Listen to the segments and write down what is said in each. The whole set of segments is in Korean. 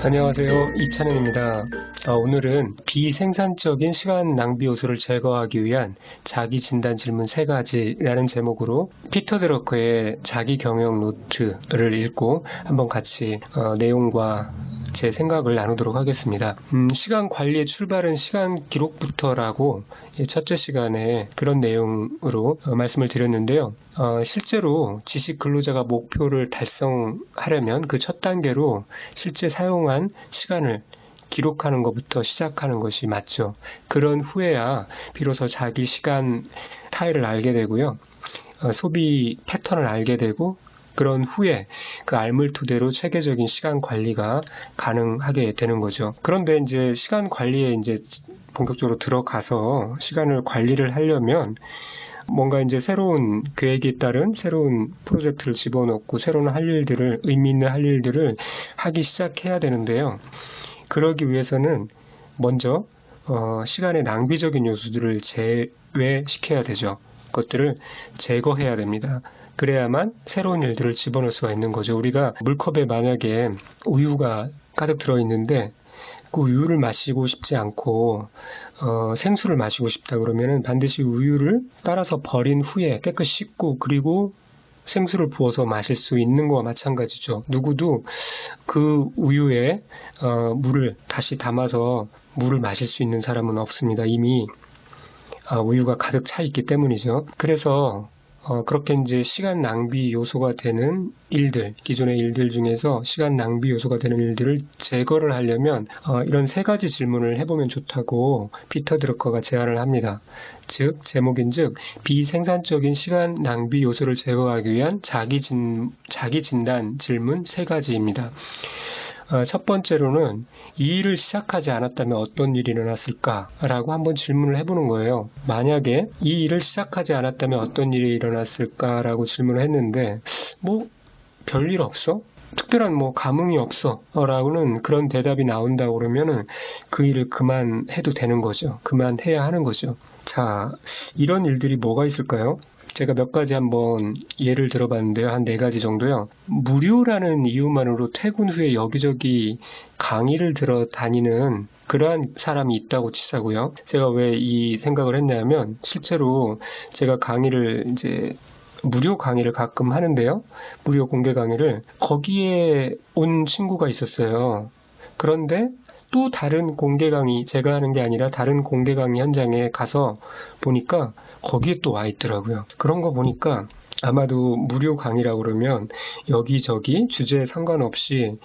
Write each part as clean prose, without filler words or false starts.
안녕하세요. 이찬영입니다. 오늘은 비생산적인 시간 낭비 요소를 제거하기 위한 자기 진단 질문 3가지라는 제목으로 피터 드러커의 자기 경영 노트를 읽고 한번 같이 내용과 제 생각을 나누도록 하겠습니다. 시간 관리의 출발은 시간 기록부터라고 첫째 시간에 그런 내용으로 말씀을 드렸는데요. 실제로 지식 근로자가 목표를 달성하려면 그 첫 단계로 실제 사용한 시간을 기록하는 것부터 시작하는 것이 맞죠. 그런 후에야 비로소 자기 시간 타일을 알게 되고요. 소비 패턴을 알게 되고 그런 후에 그 알물 토대로 체계적인 시간 관리가 가능하게 되는 거죠. 그런데 이제 시간 관리에 이제 본격적으로 들어가서 시간을 관리를 하려면 뭔가 이제 새로운 계획에 따른 새로운 프로젝트를 집어넣고 새로운 할 일들을, 의미 있는 할 일들을 하기 시작해야 되는데요. 그러기 위해서는 먼저 시간의 낭비적인 요소들을 제외시켜야 되죠. 그것들을 제거해야 됩니다. 그래야만 새로운 일들을 집어넣을 수가 있는 거죠. 우리가 물컵에 만약에 우유가 가득 들어있는데 그 우유를 마시고 싶지 않고 생수를 마시고 싶다 그러면은 반드시 우유를 따라서 버린 후에 깨끗이 씻고 그리고 생수를 부어서 마실 수 있는 거와 마찬가지죠. 누구도 그 우유에 물을 다시 담아서 물을 마실 수 있는 사람은 없습니다. 이미 우유가 가득 차 있기 때문이죠. 그래서 그렇게 이제 시간 낭비 요소가 되는 일들, 기존의 일들 중에서 시간 낭비 요소가 되는 일들을 제거를 하려면 이런 3가지 질문을 해보면 좋다고 피터 드러커가 제안을 합니다. 즉, 제목인즉 비생산적인 시간 낭비 요소를 제거하기 위한 자기 진단 질문 3가지입니다. 첫 번째로는 이 일을 시작하지 않았다면 어떤 일이 일어났을까라고 한번 질문을 해보는 거예요. 만약에 이 일을 시작하지 않았다면 어떤 일이 일어났을까라고 질문을 했는데 별일 없어? 특별한 감흥이 없어 라고는 그런 대답이 나온다고 그러면은 그 일을 그만해도 되는 거죠. 그만해야 하는 거죠. 자, 이런 일들이 뭐가 있을까요? 제가 몇 가지 한번 예를 들어봤는데요. 한 4가지 정도요. 무료라는 이유만으로 퇴근 후에 여기저기 강의를 들어 다니는 그러한 사람이 있다고 치자고요. 제가 왜 이 생각을 했냐면 실제로 제가 무료 강의를 가끔 하는데요. 무료 공개 강의를 거기에 온 친구가 있었어요. 그런데 또 다른 공개 강의, 제가 하는 게 아니라 다른 공개 강의 현장에 가서 보니까 거기에 또 와 있더라고요. 그런 거 보니까 아마도 무료 강의라고 그러면 여기저기 주제에 상관없이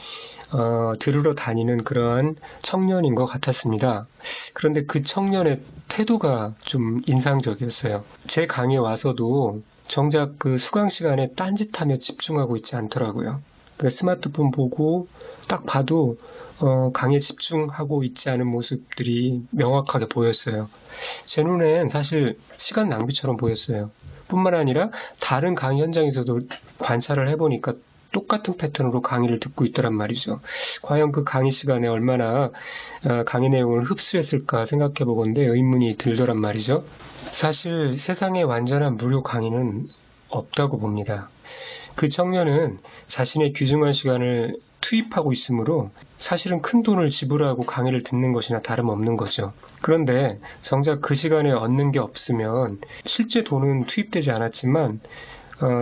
들으러 다니는 그러한 청년인 것 같았습니다. 그런데 그 청년의 태도가 좀 인상적이었어요. 제 강의에 와서도 정작 그 수강 시간에 딴짓하며 집중하고 있지 않더라고요. 스마트폰 보고 딱 봐도 강의에 집중하고 있지 않은 모습들이 명확하게 보였어요. 제 눈엔 사실 시간 낭비처럼 보였어요. 뿐만 아니라 다른 강의 현장에서도 관찰을 해보니까 똑같은 패턴으로 강의를 듣고 있더란 말이죠. 과연 그 강의 시간에 얼마나 강의 내용을 흡수했을까 생각해 보건대 의문이 들더란 말이죠. 사실 세상에 완전한 무료 강의는 없다고 봅니다. 그 청년은 자신의 귀중한 시간을 투입하고 있으므로 사실은 큰 돈을 지불하고 강의를 듣는 것이나 다름없는 거죠. 그런데 정작 그 시간에 얻는 게 없으면 실제 돈은 투입되지 않았지만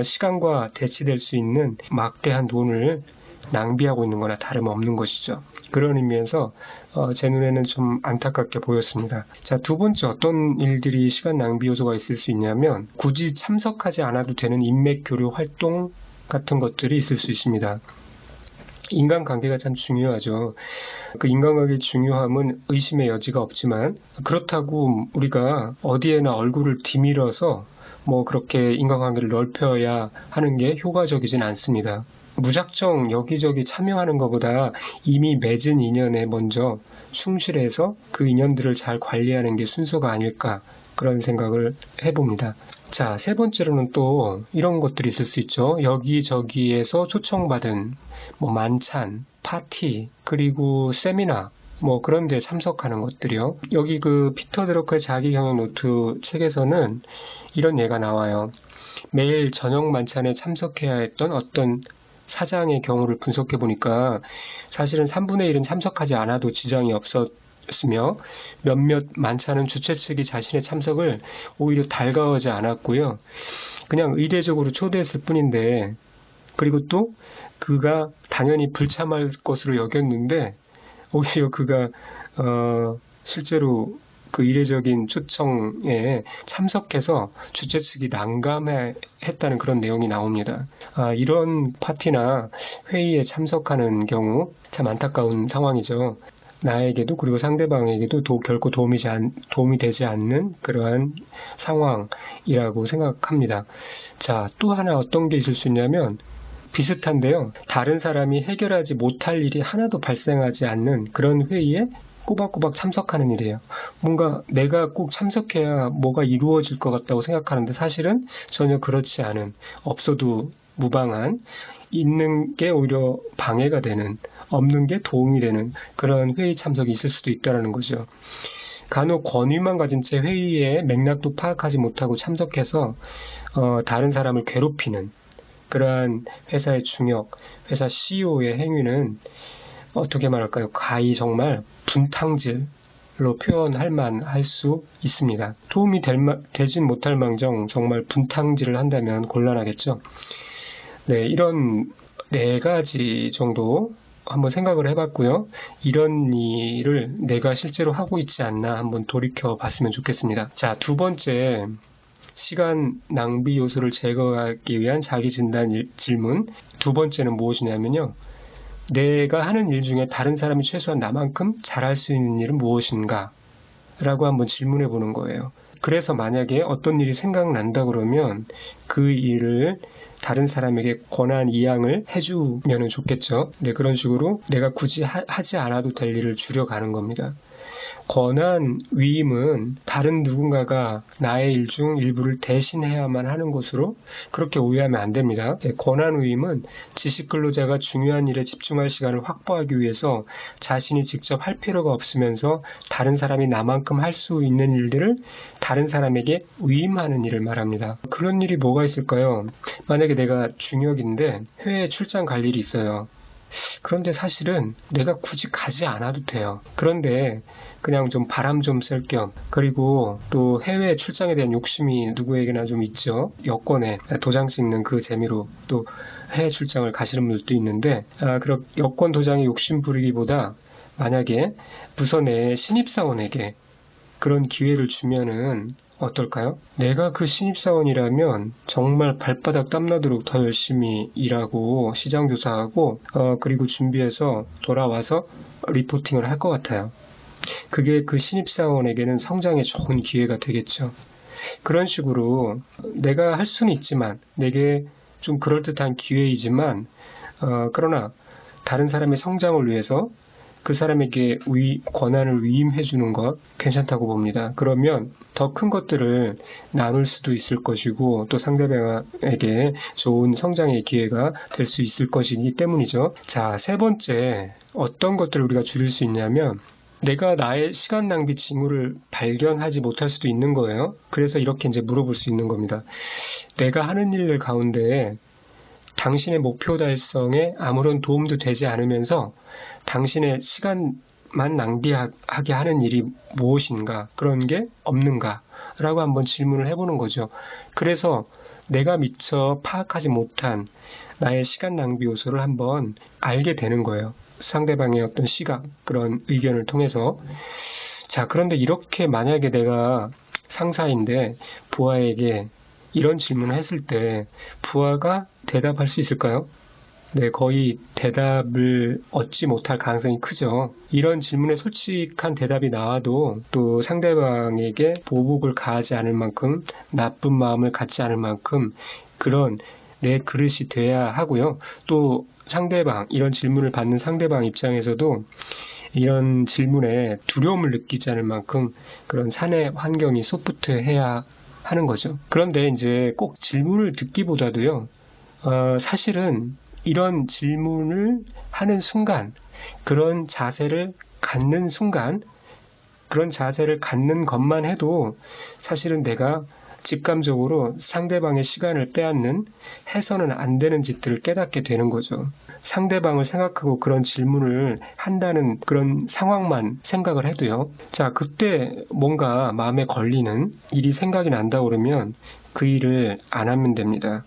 시간과 대치될 수 있는 막대한 돈을 낭비하고 있는 거나 다름없는 것이죠. 그런 의미에서 제 눈에는 좀 안타깝게 보였습니다. 자, 두 번째 어떤 일들이 시간 낭비 요소가 있을 수 있냐면 굳이 참석하지 않아도 되는 인맥 교류 활동 같은 것들이 있을 수 있습니다. 인간관계가 참 중요하죠. 그 인간관계의 중요함은 의심의 여지가 없지만 그렇다고 우리가 어디에나 얼굴을 디밀어서 그렇게 인간관계를 넓혀야 하는 게 효과적이진 않습니다. 무작정 여기저기 참여하는 것보다 이미 맺은 인연에 먼저 충실해서 그 인연들을 잘 관리하는 게 순서가 아닐까 그런 생각을 해봅니다. 자, 3번째로는 또 이런 것들이 있을 수 있죠. 여기저기에서 초청받은 만찬, 파티, 그리고 세미나 그런 데 참석하는 것들이요. 여기 그 피터 드러커의 자기 경영 노트 책에서는 이런 예가 나와요. 매일 저녁 만찬에 참석해야 했던 어떤 사장의 경우를 분석해 보니까 사실은 3분의 1은 참석하지 않아도 지장이 없었으며 몇몇 많지 않은 주최 측이 자신의 참석을 오히려 달가워하지 않았고요. 그냥 의례적으로 초대했을 뿐인데, 그리고 또 그가 당연히 불참할 것으로 여겼는데 오히려 그가 실제로 그 이례적인 초청에 참석해서 주최 측이 난감했다는 그런 내용이 나옵니다. 이런 파티나 회의에 참석하는 경우 참 안타까운 상황이죠. 나에게도 그리고 상대방에게도 결코 도움이 되지 않는 그러한 상황이라고 생각합니다. 자, 또 하나 어떤 게 있을 수 있냐면 비슷한데요. 다른 사람이 해결하지 못할 일이 하나도 발생하지 않는 그런 회의에 꼬박꼬박 참석하는 일이에요. 뭔가 내가 꼭 참석해야 뭐가 이루어질 것 같다고 생각하는데 사실은 전혀 그렇지 않은, 없어도 무방한, 있는 게 오히려 방해가 되는, 없는 게 도움이 되는 그런 회의 참석이 있을 수도 있다는 거죠. 간혹 권위만 가진 채 회의의 맥락도 파악하지 못하고 참석해서 다른 사람을 괴롭히는 그러한 회사의 중역, 회사 CEO의 행위는 어떻게 말할까요? 가히 정말 분탕질로 표현할 수 있습니다. 도움이 되진 못할 망정 정말 분탕질을 한다면 곤란하겠죠. 네, 이런 4가지 정도 한번 생각을 해봤고요. 이런 일을 내가 실제로 하고 있지 않나 한번 돌이켜 봤으면 좋겠습니다. 자, 2번째, 시간 낭비 요소를 제거하기 위한 자기 진단 질문. 2번째는 무엇이냐면요. 내가 하는 일 중에 다른 사람이 최소한 나만큼 잘할 수 있는 일은 무엇인가? 라고 한번 질문해 보는 거예요. 그래서 만약에 어떤 일이 생각난다 그러면 그 일을 다른 사람에게 권한 이양을 해주면 좋겠죠. 네, 그런 식으로 내가 굳이 하지 않아도 될 일을 줄여가는 겁니다. 권한 위임은 다른 누군가가 나의 일 중 일부를 대신해야만 하는 것으로 그렇게 오해하면 안 됩니다. 권한 위임은 지식 근로자가 중요한 일에 집중할 시간을 확보하기 위해서 자신이 직접 할 필요가 없으면서 다른 사람이 나만큼 할 수 있는 일들을 다른 사람에게 위임하는 일을 말합니다. 그런 일이 뭐가 있을까요? 만약에 내가 중역인데 해외에 출장 갈 일이 있어요. 그런데 사실은 내가 굳이 가지 않아도 돼요. 그런데 그냥 좀 바람 좀 쐴 겸, 그리고 또 해외 출장에 대한 욕심이 누구에게나 좀 있죠. 여권에 도장 찍는 그 재미로 또 해외 출장을 가시는 분들도 있는데, 그런 여권 도장에 욕심 부리기보다 만약에 부서 내 신입사원에게 그런 기회를 주면은 어떨까요? 내가 그 신입사원이라면 정말 발바닥 땀나도록 더 열심히 일하고 시장조사하고 그리고 준비해서 돌아와서 리포팅을 할 것 같아요. 그게 그 신입사원에게는 성장에 좋은 기회가 되겠죠. 그런 식으로 내가 할 수는 있지만 내게 좀 그럴듯한 기회이지만 그러나 다른 사람의 성장을 위해서 그 사람에게 권한을 위임해 주는 것 괜찮다고 봅니다. 그러면 더 큰 것들을 나눌 수도 있을 것이고 또 상대방에게 좋은 성장의 기회가 될 수 있을 것이기 때문이죠. 자, 3번째, 어떤 것들을 우리가 줄일 수 있냐면 내가 나의 시간 낭비 징후를 발견하지 못할 수도 있는 거예요. 그래서 이렇게 이제 물어볼 수 있는 겁니다. 내가 하는 일 가운데 당신의 목표 달성에 아무런 도움도 되지 않으면서 당신의 시간만 낭비하게 하는 일이 무엇인가, 그런 게 없는가 라고 한번 질문을 해보는 거죠. 그래서 내가 미처 파악하지 못한 나의 시간 낭비 요소를 한번 알게 되는 거예요. 상대방의 어떤 시각, 그런 의견을 통해서. 자, 그런데 이렇게 만약에 내가 상사인데 부하에게 이런 질문을 했을 때 부하가 대답할 수 있을까요? 네, 거의 대답을 얻지 못할 가능성이 크죠. 이런 질문에 솔직한 대답이 나와도 또 상대방에게 보복을 가하지 않을 만큼, 나쁜 마음을 갖지 않을 만큼 그런 내 그릇이 돼야 하고요. 또 상대방, 이런 질문을 받는 상대방 입장에서도 이런 질문에 두려움을 느끼지 않을 만큼 그런 사내 환경이 소프트해야 하는 거죠. 그런데 이제 꼭 질문을 듣기보다도요, 사실은 이런 질문을 하는 순간, 그런 자세를 갖는 순간, 그런 자세를 갖는 것만 해도 사실은 내가 직감적으로 상대방의 시간을 빼앗는 해서는 안 되는 짓들을 깨닫게 되는 거죠. 상대방을 생각하고 그런 질문을 한다는 그런 상황만 생각을 해도요. 자, 그때 뭔가 마음에 걸리는 일이 생각이 난다 그러면 그 일을 안 하면 됩니다.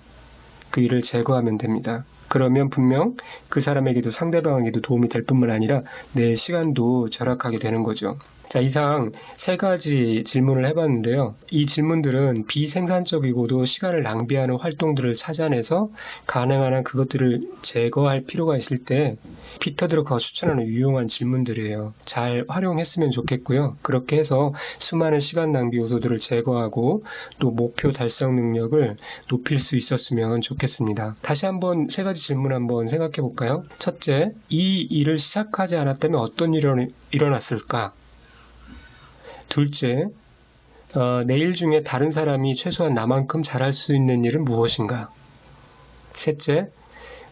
그 일을 제거하면 됩니다. 그러면 분명 그 사람에게도 상대방에게도 도움이 될 뿐만 아니라 내 시간도 절약하게 되는 거죠. 자, 이상 3가지 질문을 해봤는데요. 이 질문들은 비생산적이고도 시간을 낭비하는 활동들을 찾아내서 가능한 한 그것들을 제거할 필요가 있을 때 피터 드러커가 추천하는 유용한 질문들이에요. 잘 활용했으면 좋겠고요. 그렇게 해서 수많은 시간 낭비 요소들을 제거하고 또 목표 달성 능력을 높일 수 있었으면 좋겠습니다. 다시 한번 3가지 질문 한번 생각해 볼까요? 첫째, 이 일을 시작하지 않았다면 어떤 일이 일어났을까? 둘째, 내일 중에 다른 사람이 최소한 나만큼 잘할 수 있는 일은 무엇인가? 셋째,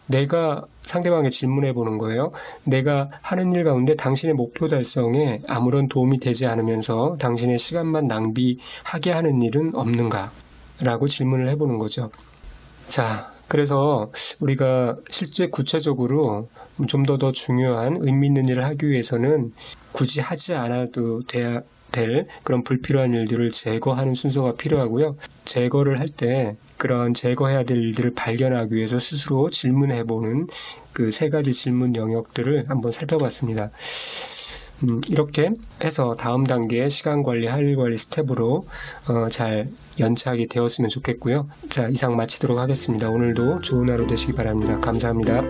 내가 상대방에게 질문해 보는 거예요. 내가 하는 일 가운데 당신의 목표 달성에 아무런 도움이 되지 않으면서 당신의 시간만 낭비하게 하는 일은 없는가? 라고 질문을 해보는 거죠. 자, 그래서 우리가 실제 구체적으로 좀 더 중요한 의미 있는 일을 하기 위해서는 굳이 하지 않아도 될 그런 불필요한 일들을 제거하는 순서가 필요하고요. 제거를 할 때 그런 제거해야 될 일들을 발견하기 위해서 스스로 질문해보는 그 3가지 질문 영역들을 한번 살펴봤습니다. 이렇게 해서 다음 단계의 시간관리, 할 일 관리 스텝으로 잘 연착이 되었으면 좋겠고요. 자, 이상 마치도록 하겠습니다. 오늘도 좋은 하루 되시기 바랍니다. 감사합니다.